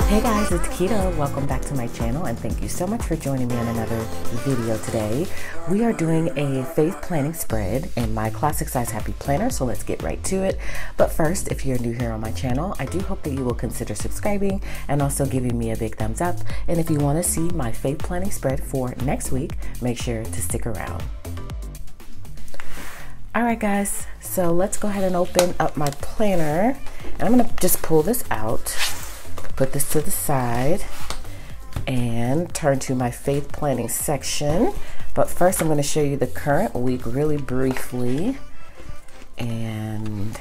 Hey guys, it's Quita. Welcome back to my channel and thank you so much for joining me on another video today. We are doing a faith planning spread in my classic size happy planner, so let's get right to it. But first, if you're new here on my channel, I do hope that you will consider subscribing and also giving me a big thumbs up. And if you want to see my faith planning spread for next week, make sure to stick around. Alright guys, so let's go ahead and open up my planner. And I'm going to just pull this out. Put this to the side and turn to my faith planning section. But first I'm going to show you the current week really briefly, and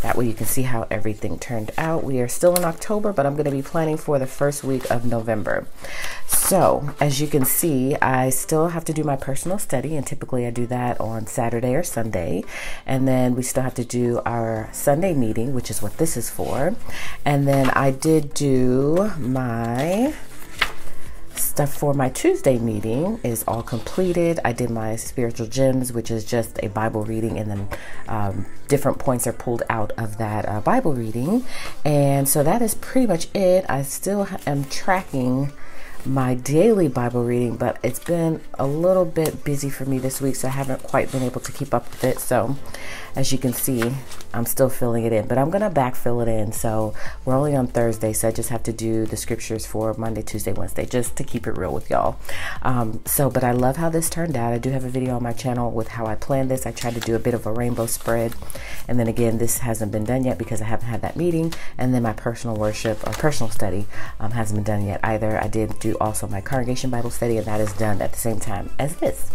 that way you can see how everything turned out. We are still in October, but I'm going to be planning for the first week of November. So as you can see, I still have to do my personal study, and typically I do that on Saturday or Sunday. And then we still have to do our Sunday meeting, which is what this is for. And then I did do my stuff for my Tuesday meeting is all completed. I did my spiritual gems, which is just a Bible reading, and then different points are pulled out of that Bible reading. And so that is pretty much it. I still am tracking my daily Bible reading, but it's been a little bit busy for me this week, so I haven't quite been able to keep up with it. So as you can see, I'm still filling it in, but I'm gonna backfill it in. So we're only on Thursday, so I just have to do the scriptures for Monday, Tuesday, Wednesday, just to keep it real with y'all. But I love how this turned out. I do have a video on my channel with how I planned this. I tried to do a bit of a rainbow spread, and then again, this hasn't been done yet because I haven't had that meeting, and then my personal worship or personal study hasn't been done yet either. I did do also my congregation Bible study, and that is done at the same time as this.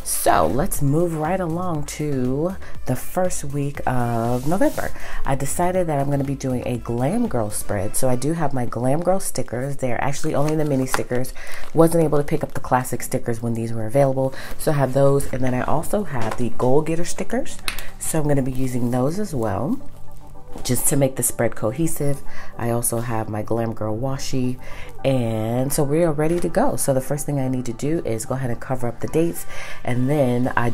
So let's move right along to the first week of November. I decided that I'm going to be doing a Glam Girl spread. So I do have my Glam Girl stickers. They're actually only the mini stickers. Wasn't able to pick up the classic stickers when these were available, so I have those. And then I also have the Goal Getter stickers, so I'm going to be using those as well, just to make the spread cohesive. I also have my Glam Girl washi, and so we are ready to go. So the first thing I need to do is go ahead and cover up the dates, and then I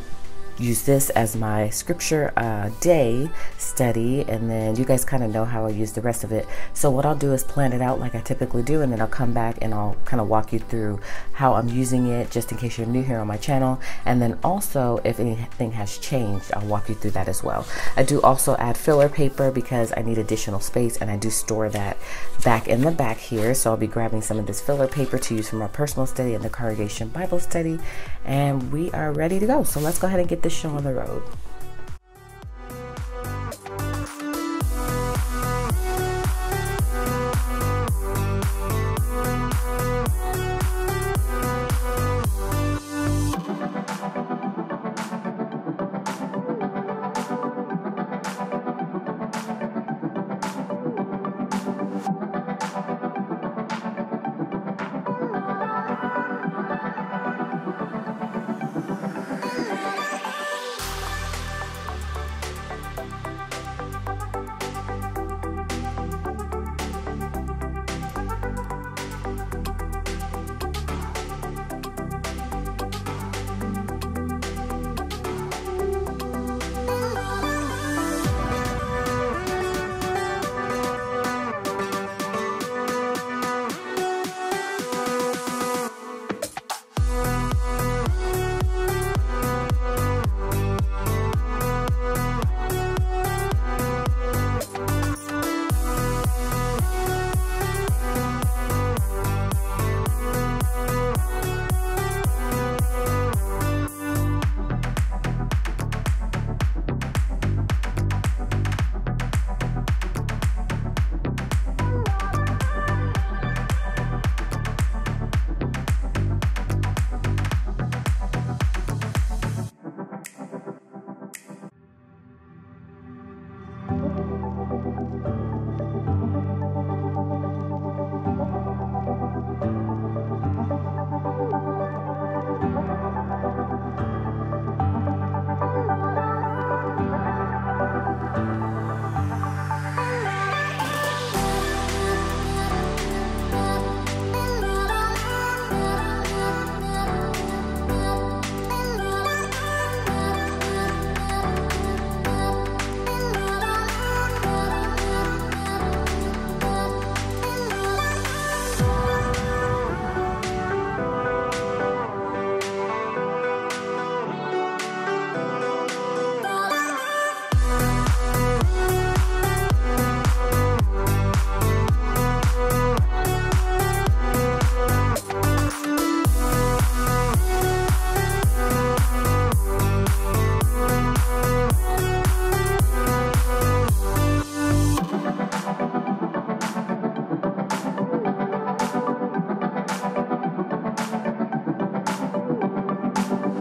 use this as my scripture day study, and then you guys kind of know how I use the rest of it. So what I'll do is plan it out like I typically do, and then I'll come back and I'll kind of walk you through how I'm using it, just in case you're new here on my channel. And then also if anything has changed, I'll walk you through that as well. I do also add filler paper because I need additional space, and I do store that back in the back here. So I'll be grabbing some of this filler paper to use for my personal study and the congregation Bible study, and we are ready to go. So let's go ahead and get this show on the road.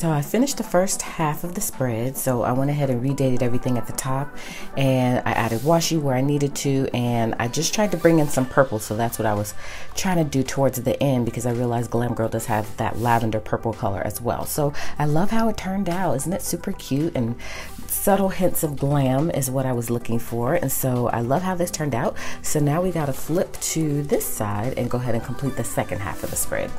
So I finished the first half of the spread, so I went ahead and redated everything at the top, and I added washi where I needed to, and I just tried to bring in some purple, so that's what I was trying to do towards the end, because I realized Glam Girl does have that lavender purple color as well. So I love how it turned out. Isn't it super cute? And subtle hints of glam is what I was looking for, and so I love how this turned out. So now we got to flip to this side and go ahead and complete the second half of the spread.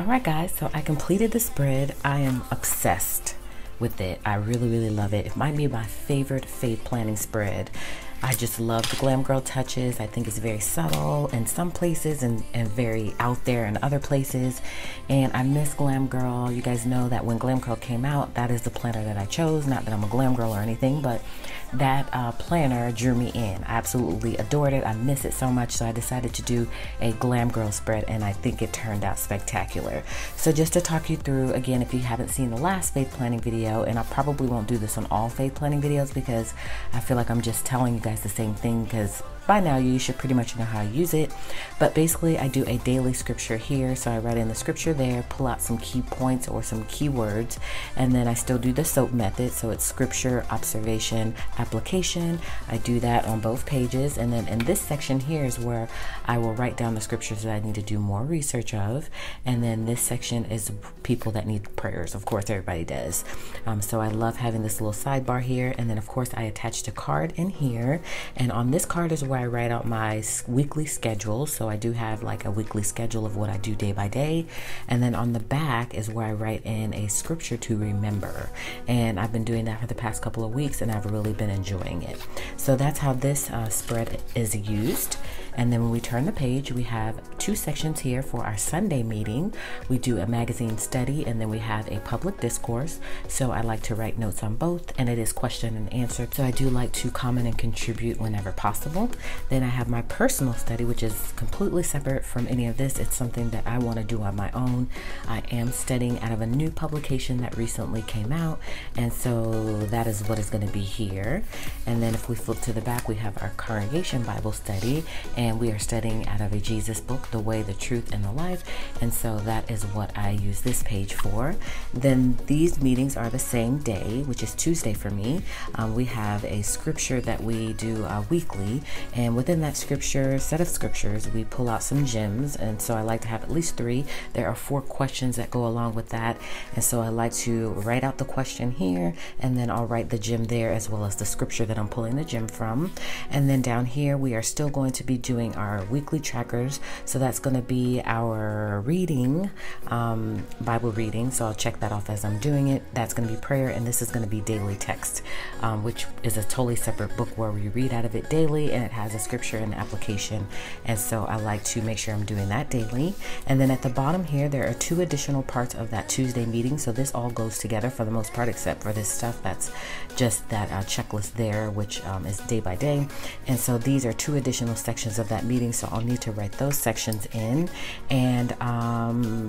Alright guys, so I completed the spread. I am obsessed with it. I really love it. It might be my favorite faith planning spread. I just love the Glam Girl touches. I think it's very subtle in some places and very out there in other places. And I miss Glam Girl. You guys know that when Glam Girl came out, that is the planner that I chose. Not that I'm a Glam Girl or anything, but that planner drew me in. I absolutely adored it. I miss it so much, so I decided to do a Glam Girl spread, and I think it turned out spectacular. So just to talk you through, again, if you haven't seen the last faith planning video, and I probably won't do this on all faith planning videos because I feel like I'm just telling you guys the same thing, because by now you should pretty much know how to use it. But basically I do a daily scripture here, so I write in the scripture there, pull out some key points or some keywords, and then I still do the SOAP method, so it's scripture, observation, application. I do that on both pages, and then in this section here is where I will write down the scriptures that I need to do more research of, and then this section is people that need prayers. Of course, everybody does. So I love having this little sidebar here, and then of course I attached a card in here, and on this card is where I write out my weekly schedule. So I do have like a weekly schedule of what I do day by day, and then on the back is where I write in a scripture to remember, and I've been doing that for the past couple of weeks and I've really been enjoying it. So that's how this spread is used. And then when we turn the page, we have two sections here for our Sunday meeting. We do a magazine study, and then we have a public discourse. So I like to write notes on both, and it is question and answer. So I do like to comment and contribute whenever possible. Then I have my personal study, which is completely separate from any of this. It's something that I want to do on my own. I am studying out of a new publication that recently came out, and so that is what is going to be here. And then if we flip to the back, we have our congregation Bible study, and we are studying out of a Jesus book, The Way, the Truth, and the Life, and so that is what I use this page for. Then these meetings are the same day, which is Tuesday for me. We have a scripture that we do weekly, and within that set of scriptures, we pull out some gems, and so I like to have at least 3. There are 4 questions that go along with that, and so I like to write out the question here, and then I'll write the gem there as well as the scripture that I'm pulling the gem from. And then down here, we are still going to be doing our weekly trackers, so that's going to be our reading, Bible reading, so I'll check that off as I'm doing it. That's going to be prayer, and this is going to be daily text, which is a totally separate book where we read out of it daily, and it has a scripture and application, and so I like to make sure I'm doing that daily. And then at the bottom here, there are 2 additional parts of that Tuesday meeting, so this all goes together for the most part, except for this stuff that's just that checklist there, which is day by day. And so these are 2 additional sections of that meeting, so I'll need to write those sections in. And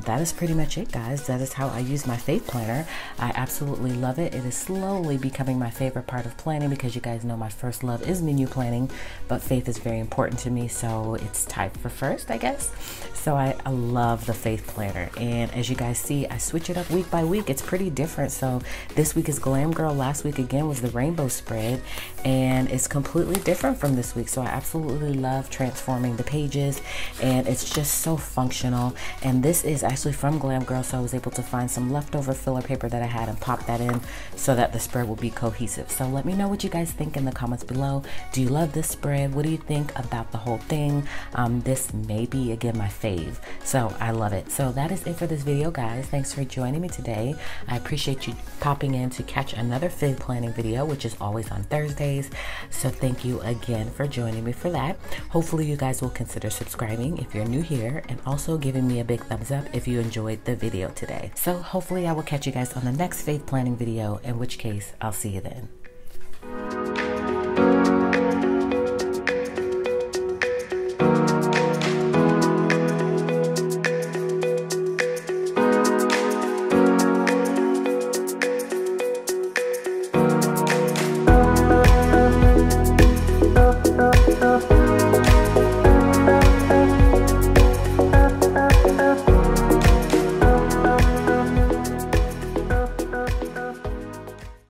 that is pretty much it, guys. That is how I use my faith planner. I absolutely love it. It is slowly becoming my favorite part of planning, because you guys know my first love is menu planning, but faith is very important to me, so it's tied for first, I guess. So I love the faith planner, and as you guys see, I switch it up week by week. It's pretty different. So this week is Glam Girl, last week again was the rainbow spread, and it's completely different from this week. So I absolutely love transforming the pages, and it's just so functional. And this is actually from Glam Girl, so I was able to find some leftover filler paper that I had and pop that in so that the spread will be cohesive. So let me know what you guys think in the comments below. Do you love this spread? What do you think about the whole thing? This may be again my fave, so I love it. So that is it for this video, guys. Thanks for joining me today. I appreciate you popping in to catch another faith planning video, which is always on Thursdays. So thank you again for joining me for that. Hopefully you guys will consider subscribing if you're new here, and also giving me a big thumbs up if you enjoyed the video today. So hopefully I will catch you guys on the next faith planning video, in which case I'll see you then.